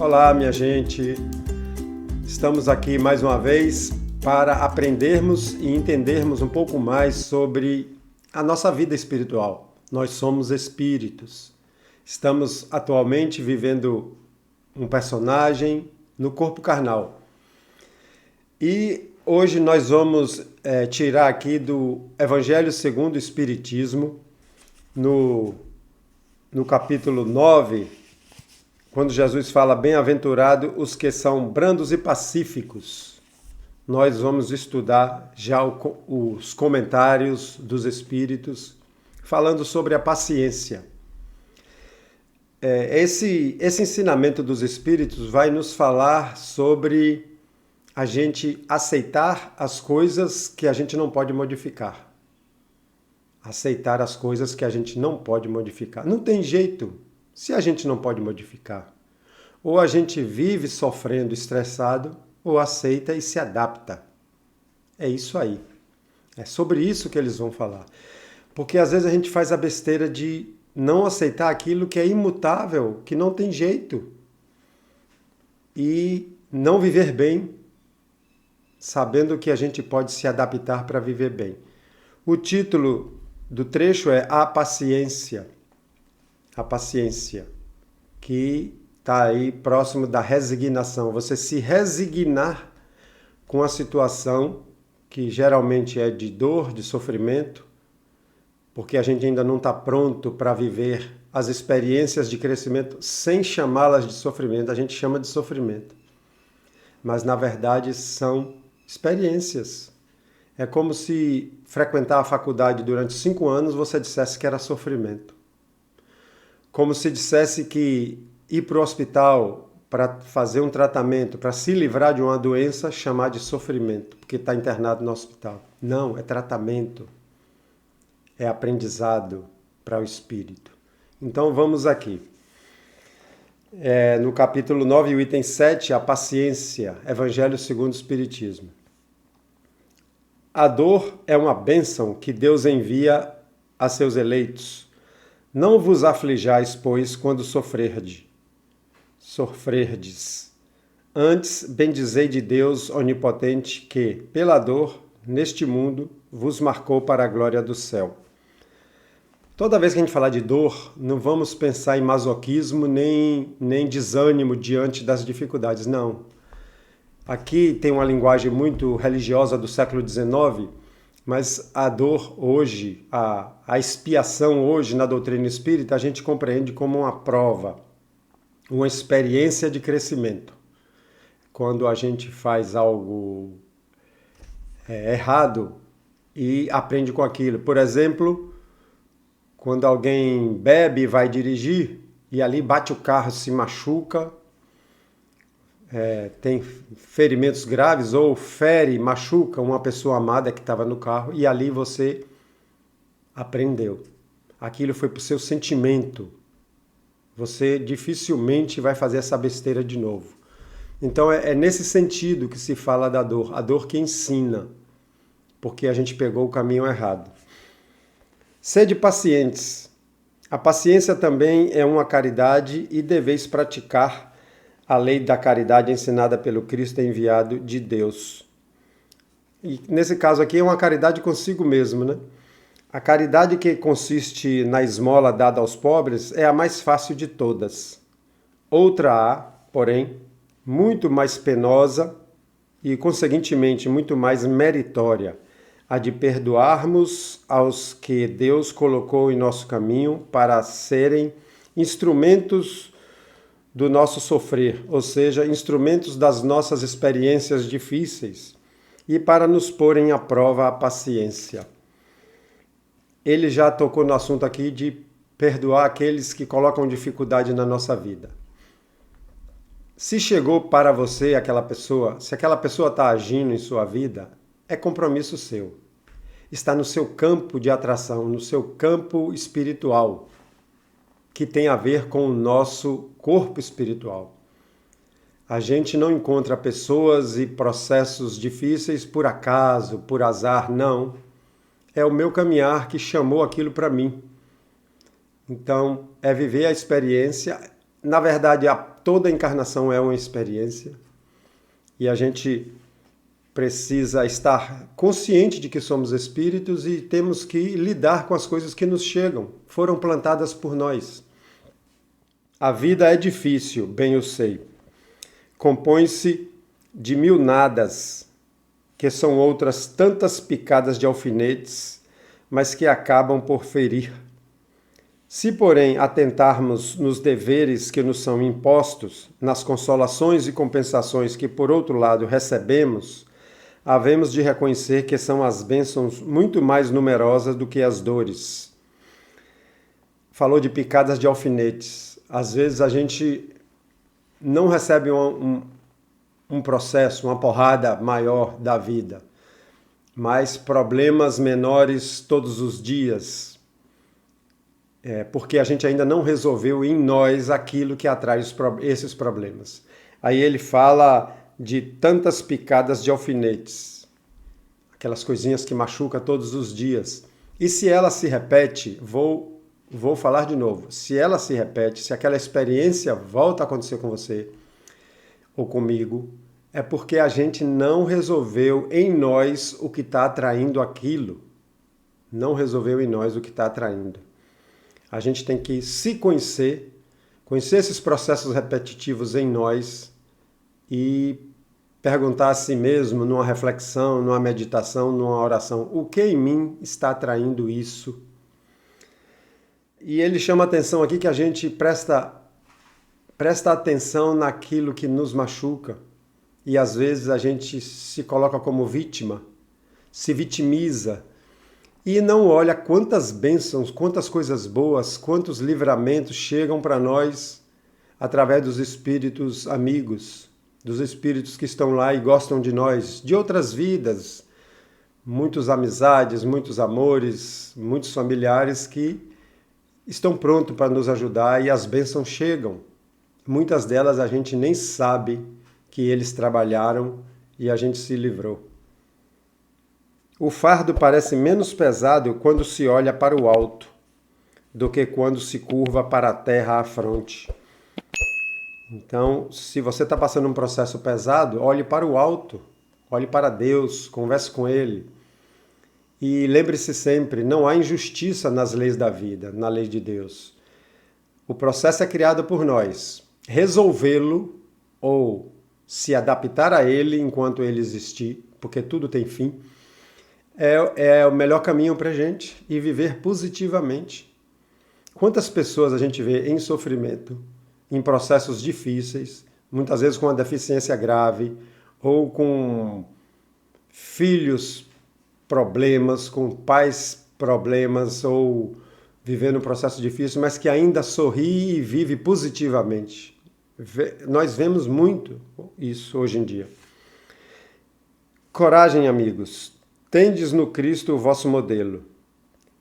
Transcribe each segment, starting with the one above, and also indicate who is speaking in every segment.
Speaker 1: Olá, minha gente. Estamos aqui mais uma vez para aprendermos e entendermos um pouco mais sobre a nossa vida espiritual. Nós somos espíritos. Estamos atualmente vivendo um personagem no corpo carnal. E hoje nós vamos tirar aqui do Evangelho segundo o Espiritismo, no capítulo 9, quando Jesus fala bem-aventurado os que são brandos e pacíficos. Nós vamos estudar já os comentários dos Espíritos falando sobre a paciência. Esse ensinamento dos Espíritos vai nos falar sobre a gente aceitar as coisas que a gente não pode modificar. Aceitar as coisas que a gente não pode modificar. Não tem jeito se a gente não pode modificar. Ou a gente vive sofrendo, estressado, ou aceita e se adapta. É isso aí. É sobre isso que eles vão falar. Porque às vezes a gente faz a besteira de não aceitar aquilo que é imutável, que não tem jeito. E não viver bem, sabendo que a gente pode se adaptar para viver bem. O título do trecho é A Paciência. A paciência, que está aí próximo da resignação. Você se resignar com a situação que geralmente é de dor, de sofrimento, porque a gente ainda não está pronto para viver as experiências de crescimento sem chamá-las de sofrimento. A gente chama de sofrimento. Mas, na verdade, são experiências. É como se frequentar a faculdade durante 5 anos você dissesse que era sofrimento. Como se dissesse que ir para o hospital para fazer um tratamento, para se livrar de uma doença, chamar de sofrimento, porque está internado no hospital. Não, é tratamento. É aprendizado para o espírito. Então vamos aqui. No capítulo 9, o item 7, a paciência, Evangelho segundo o Espiritismo. A dor é uma bênção que Deus envia a seus eleitos. Não vos aflijais, pois, quando sofrerdes. Antes, bendizei de Deus onipotente que, pela dor, neste mundo, vos marcou para a glória do céu. Toda vez que a gente falar de dor, não vamos pensar em masoquismo nem desânimo diante das dificuldades, não. Aqui tem uma linguagem muito religiosa do século XIX, mas a dor hoje, a expiação hoje na doutrina espírita, a gente compreende como uma prova, uma experiência de crescimento. Quando a gente faz algo errado e aprende com aquilo. Por exemplo, quando alguém bebe e vai dirigir e ali bate o carro, se machuca, tem ferimentos graves ou machuca uma pessoa amada que estava no carro e ali você aprendeu. Aquilo foi para o seu sentimento. Você dificilmente vai fazer essa besteira de novo. Então é nesse sentido que se fala da dor. A dor que ensina, porque a gente pegou o caminho errado. Sede pacientes. A paciência também é uma caridade e deveis praticar a lei da caridade ensinada pelo Cristo enviado de Deus. E nesse caso aqui é uma caridade consigo mesmo, né? A caridade que consiste na esmola dada aos pobres é a mais fácil de todas. Outra há, porém, muito mais penosa e, conseguintemente, muito mais meritória, a de perdoarmos aos que Deus colocou em nosso caminho para serem instrumentos do nosso sofrer, ou seja, instrumentos das nossas experiências difíceis e para nos porem à prova a paciência. Ele já tocou no assunto aqui de perdoar aqueles que colocam dificuldade na nossa vida. Se chegou para você aquela pessoa, se aquela pessoa está agindo em sua vida, é compromisso seu. Está no seu campo de atração, no seu campo espiritual, que tem a ver com o nosso corpo espiritual. A gente não encontra pessoas e processos difíceis por acaso, por azar, não. É o meu caminhar que chamou aquilo para mim. Então, é viver a experiência na verdade, toda encarnação é uma experiência e a gente precisa estar consciente de que somos espíritos e temos que lidar com as coisas que nos chegam, foram plantadas por nós. A vida é difícil, bem eu sei. Compõe-se de mil nadas, que são outras tantas picadas de alfinetes, mas que acabam por ferir. Se, porém, atentarmos nos deveres que nos são impostos, nas consolações e compensações que, por outro lado, recebemos, havemos de reconhecer que são as bênçãos muito mais numerosas do que as dores. Falou de picadas de alfinetes. Às vezes a gente não recebe um processo, uma porrada maior da vida, mas problemas menores todos os dias, porque a gente ainda não resolveu em nós aquilo que atrai esses problemas. Aí ele fala de tantas picadas de alfinetes, aquelas coisinhas que machucam todos os dias. E se ela se repete, vou falar de novo, se ela se repete, se aquela experiência volta a acontecer com você ou comigo, é porque a gente não resolveu em nós o que está atraindo aquilo. Não resolveu em nós o que está atraindo. A gente tem que se conhecer esses processos repetitivos em nós e perguntar a si mesmo, numa reflexão, numa meditação, numa oração, o que em mim está atraindo isso? E ele chama a atenção aqui que a gente presta atenção naquilo que nos machuca e às vezes a gente se coloca como vítima, se vitimiza e não olha quantas bênçãos, quantas coisas boas, quantos livramentos chegam para nós através dos espíritos amigos, dos espíritos que estão lá e gostam de nós, de outras vidas, muitas amizades, muitos amores, muitos familiares que estão prontos para nos ajudar e as bênçãos chegam. Muitas delas a gente nem sabe que eles trabalharam e a gente se livrou. O fardo parece menos pesado quando se olha para o alto do que quando se curva para a terra à fronte. Então, se você está passando um processo pesado, olhe para o alto, olhe para Deus, converse com Ele. E lembre-se sempre, não há injustiça nas leis da vida, na lei de Deus. O processo é criado por nós. Resolvê-lo ou se adaptar a ele enquanto ele existir, porque tudo tem fim, é o melhor caminho para a gente e viver positivamente. Quantas pessoas a gente vê em sofrimento, em processos difíceis, muitas vezes com uma deficiência grave, ou com filhos problemas, com pais problemas, ou vivendo um processo difícil, mas que ainda sorri e vive positivamente. Nós vemos muito isso hoje em dia. Coragem, amigos. Tendes no Cristo o vosso modelo.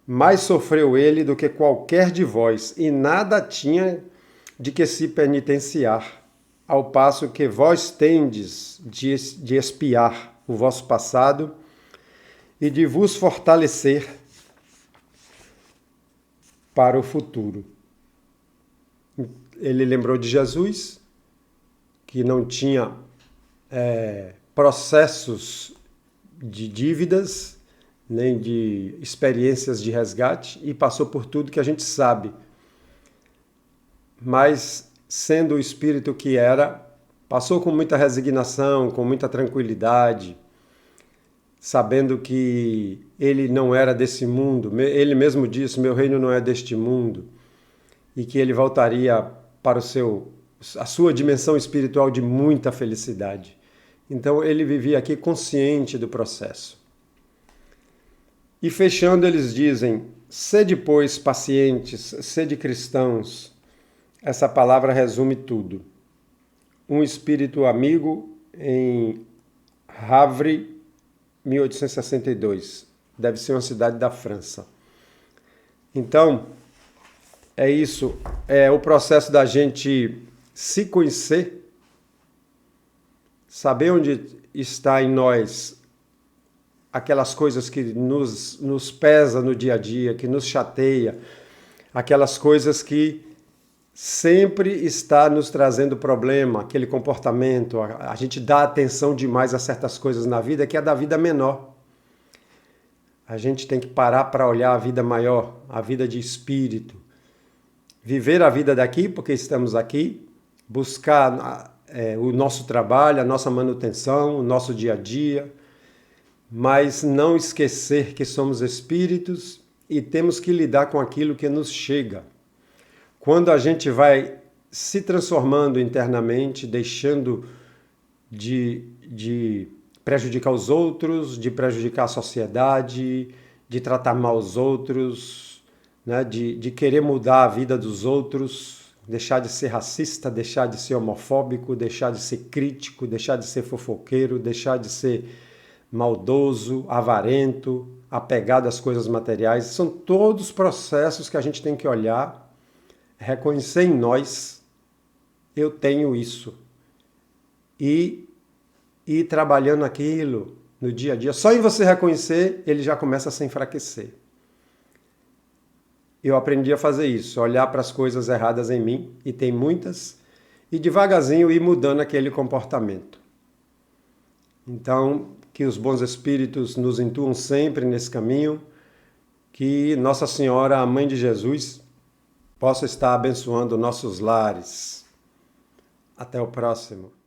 Speaker 1: Mais sofreu ele do que qualquer de vós, e nada tinha de que se penitenciar, ao passo que vós tendes de expiar o vosso passado e de vos fortalecer para o futuro. Ele lembrou de Jesus, que não tinha processos de dívidas, nem de experiências de resgate, e passou por tudo que a gente sabe. Mas, sendo o espírito que era, passou com muita resignação, com muita tranquilidade, sabendo que ele não era desse mundo. Ele mesmo disse, meu reino não é deste mundo, e que ele voltaria para a sua dimensão espiritual de muita felicidade. Então ele vivia aqui consciente do processo. E fechando, eles dizem, sede, pois, pacientes, sede cristãos. Essa palavra resume tudo. Um espírito amigo em Havre, 1862. Deve ser uma cidade da França. Então, é isso. É o processo da gente se conhecer, saber onde está em nós aquelas coisas que nos pesa no dia a dia, que nos chateia, aquelas coisas que sempre está nos trazendo problema, aquele comportamento. A gente dá atenção demais a certas coisas na vida que é da vida menor. A gente tem que parar para olhar a vida maior, a vida de espírito. Viver a vida daqui, porque estamos aqui, buscar o nosso trabalho, a nossa manutenção, o nosso dia a dia, mas não esquecer que somos espíritos e temos que lidar com aquilo que nos chega. Quando a gente vai se transformando internamente, deixando de prejudicar os outros, de prejudicar a sociedade, de tratar mal os outros, né? de querer mudar a vida dos outros, deixar de ser racista, deixar de ser homofóbico, deixar de ser crítico, deixar de ser fofoqueiro, deixar de ser maldoso, avarento, apegado às coisas materiais. São todos processos que a gente tem que olhar, reconhecer em nós, eu tenho isso. E ir trabalhando aquilo no dia a dia. Só em você reconhecer, ele já começa a se enfraquecer. Eu aprendi a fazer isso, olhar para as coisas erradas em mim, e tem muitas, e devagarzinho ir mudando aquele comportamento. Então, que os bons espíritos nos intuam sempre nesse caminho, que Nossa Senhora, a Mãe de Jesus, possa estar abençoando nossos lares. Até o próximo.